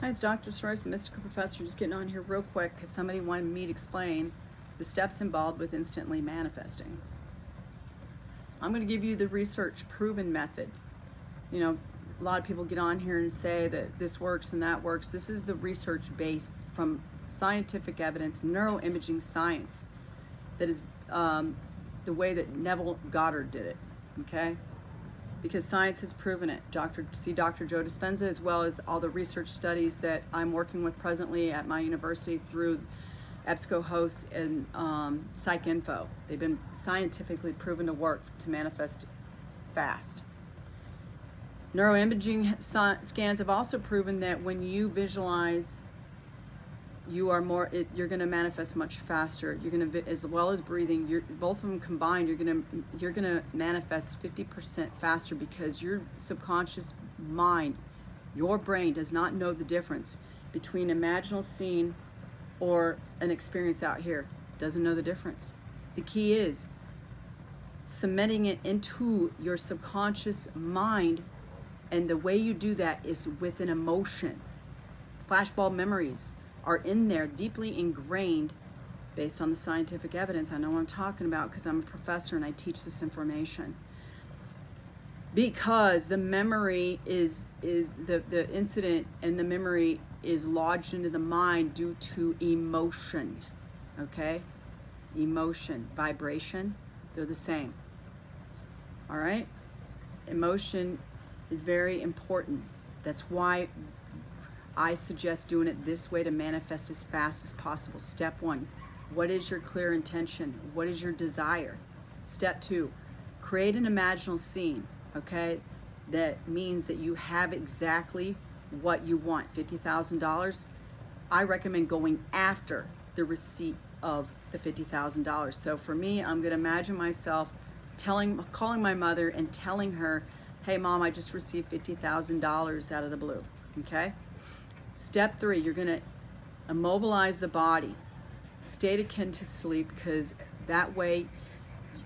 Hi, it's Dr. Soros, Mystical Professor, just getting on here real quick because somebody wanted me to explain the steps involved with instantly manifesting. I'm going to give you the research proven method. You know, a lot of people get on here and say that this works and that works. This is the research based from scientific evidence, neuroimaging science, that is the way that Neville Goddard did it, okay? Because science has proven it. Dr. Joe Dispenza, as well as all the research studies that I'm working with presently at my university through EBSCO-hosts and PsycInfo. They've been scientifically proven to work to manifest fast. Neuroimaging scans have also proven that when you visualize, you're going to manifest much faster. You're going to, as well as breathing, both of them combined, you're going to manifest 50% faster, because your subconscious mind, your brain, does not know the difference between an imaginal scene or an experience out here. Doesn't know the difference. The key is cementing it into your subconscious mind, and the way you do that is with an emotion. Flashbulb memories are in there, deeply ingrained, based on the scientific evidence. I know what I'm talking about because I'm a professor and I teach this information. Because the memory is the incident, and the memory is lodged into the mind due to emotion, okay? Emotion, vibration, they're the same, all right? Emotion is very important. That's why I suggest doing it this way to manifest as fast as possible. Step 1, what is your clear intention? What is your desire? Step 2, create an imaginal scene, okay? That means that you have exactly what you want. $50,000, I recommend going after the receipt of the $50,000. So for me, I'm gonna imagine myself calling my mother and telling her, hey Mom, I just received $50,000 out of the blue, okay? Step 3, you're gonna immobilize the body, state akin to sleep, because that way,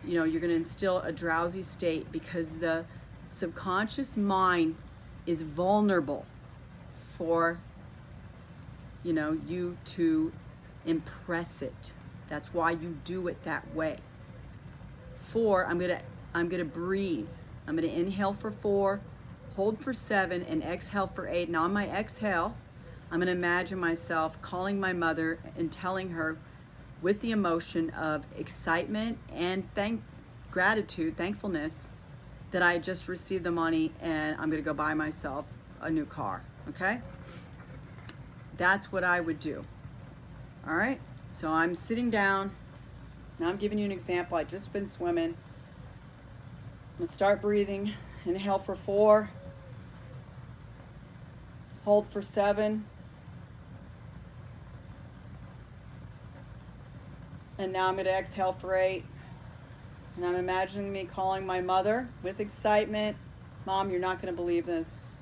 you know, you're gonna instill a drowsy state, because the subconscious mind is vulnerable for, you know, you to impress it. That's why you do it that way. 4, I'm gonna breathe. I'm gonna inhale for 4, hold for 7, and exhale for 8. And on my exhale, I'm gonna imagine myself calling my mother and telling her, with the emotion of excitement and gratitude, thankfulness, that I just received the money and I'm gonna go buy myself a new car, okay? That's what I would do, all right? So I'm sitting down. Now I'm giving you an example. I've just been swimming. I'm gonna start breathing. Inhale for 4, hold for 7, and now I'm gonna exhale for 8. And I'm imagining me calling my mother with excitement. Mom, you're not gonna believe this.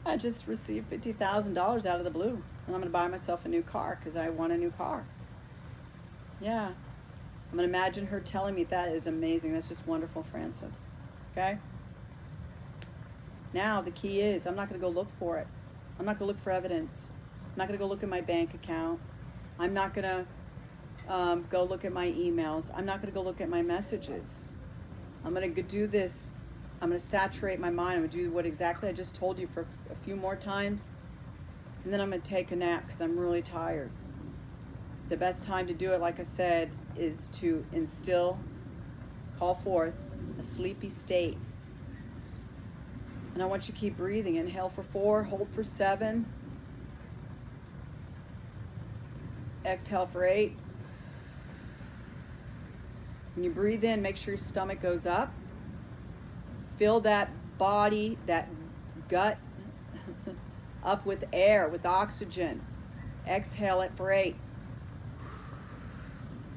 I just received $50,000 out of the blue, and I'm gonna buy myself a new car because I want a new car. Yeah, I'm gonna imagine her telling me, that is amazing, that's just wonderful, Francis, okay? Now the key is, I'm not gonna go look for it. I'm not gonna look for evidence. I'm not gonna go look at my bank account. I'm not gonna go look at my emails. I'm not gonna go look at my messages. I'm gonna do this. I'm gonna saturate my mind. I'm gonna do what exactly I just told you for a few more times. And then I'm gonna take a nap because I'm really tired. The best time to do it, like I said, is to call forth a sleepy state. And I want you to keep breathing. Inhale for 4, hold for 7. Exhale for 8. When you breathe in, make sure your stomach goes up. Fill that body, that gut, up with air, with oxygen. Exhale it for 8.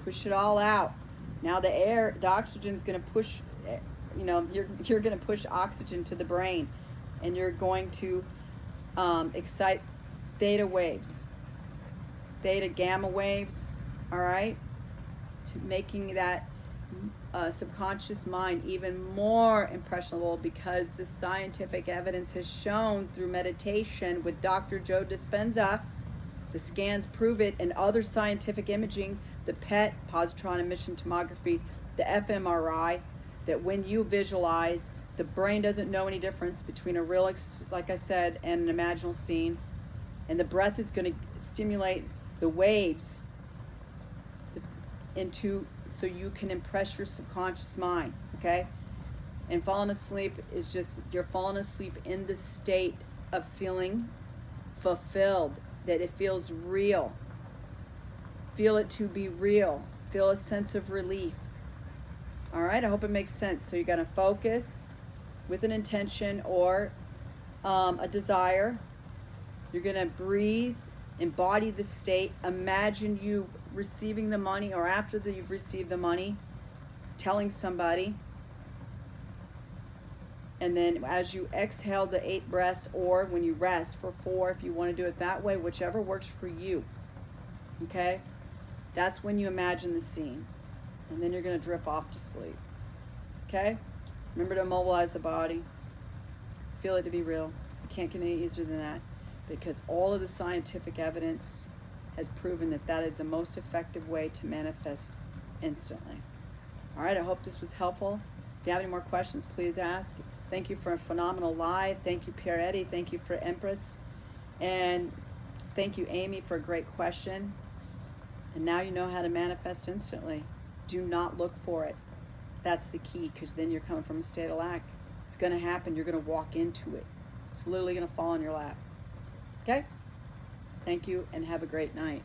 Push it all out. Now the oxygen's gonna push, you know, you're gonna push oxygen to the brain, and you're going to excite theta waves, theta gamma waves, all right? To making that subconscious mind even more impressionable, because the scientific evidence has shown through meditation with Dr. Joe Dispenza, the scans prove it, and other scientific imaging, the PET, positron emission tomography, the fMRI, that when you visualize, the brain doesn't know any difference between a real, like I said, and an imaginal scene. And the breath is going to stimulate the waves into, so you can impress your subconscious mind, okay? And falling asleep is just, you're falling asleep in the state of feeling fulfilled, that it feels real. Feel it to be real. Feel a sense of relief. All right, I hope it makes sense. So you're going to focus with an intention or a desire. You're going to breathe, embody the state. Imagine you receiving the money, or after you've received the money, telling somebody. And then as you exhale the 8 breaths, or when you rest for 4, if you want to do it that way, whichever works for you. Okay? That's when you imagine the scene. And then you're going to drift off to sleep. Okay? Remember to immobilize the body. Feel it to be real. It can't get any easier than that, because all of the scientific evidence has proven that that is the most effective way to manifest instantly. All right, I hope this was helpful. If you have any more questions, please ask. Thank you for a phenomenal live. Thank you, Pierre Eddie. Thank you for Empress. And thank you, Amy, for a great question. And now you know how to manifest instantly. Do not look for it. That's the key, because then you're coming from a state of lack. It's going to happen. You're going to walk into it. It's literally going to fall in your lap. Okay? Thank you, and have a great night.